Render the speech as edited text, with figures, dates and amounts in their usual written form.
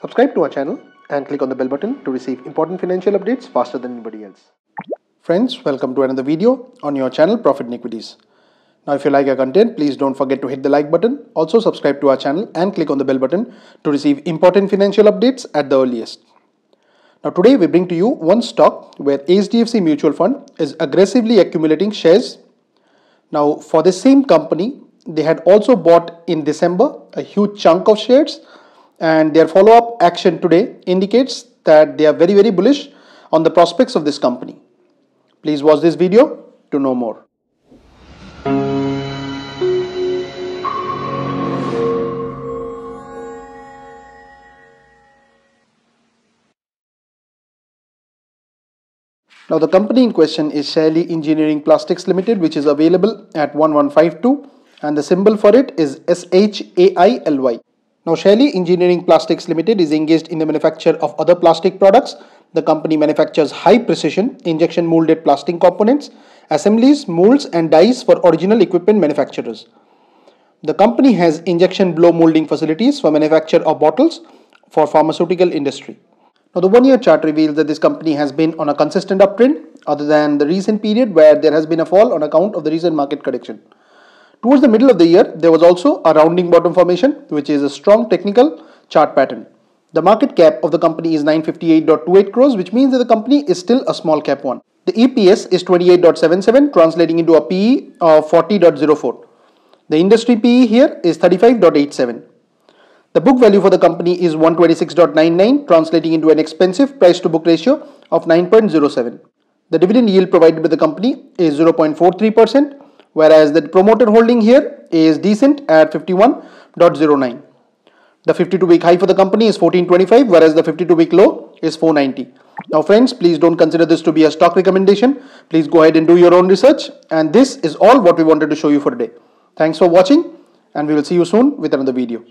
Subscribe to our channel and click on the bell button to receive important financial updates faster than anybody else. Friends, welcome to another video on your channel Profit and Equities. Now if you like our content, please don't forget to hit the like button. Also subscribe to our channel and click on the bell button to receive important financial updates at the earliest. Now today we bring to you one stock where HDFC Mutual Fund is aggressively accumulating shares. Now for the same company, they had also bought in December a huge chunk of shares, and their follow-up action today indicates that they are very bullish on the prospects of this company. Please watch this video to know more. Now the company in question is Shaily Engineering Plastics Limited, which is available at 1152, and the symbol for it is SHAILY. Now Shaily Engineering Plastics Limited is engaged in the manufacture of other plastic products. The company manufactures high precision injection molded plastic components, assemblies, molds and dies for original equipment manufacturers. The company has injection blow molding facilities for manufacture of bottles for pharmaceutical industry. Now the 1-year chart reveals that this company has been on a consistent uptrend other than the recent period where there has been a fall on account of the recent market correction. Towards the middle of the year, there was also a rounding bottom formation, which is a strong technical chart pattern. The market cap of the company is 958.28 crores, which means that the company is still a small cap one. The EPS is 28.77, translating into a PE of 40.04. The industry PE here is 35.87. The book value for the company is 126.99, translating into an expensive price to book ratio of 9.07. The dividend yield provided by the company is 0.43%, whereas the promoter holding here is decent at 51.09. The 52-week high for the company is 1425, whereas the 52-week low is 490. Now friends, please don't consider this to be a stock recommendation. Please go ahead and do your own research. And this is all what we wanted to show you for today. Thanks for watching, and we will see you soon with another video.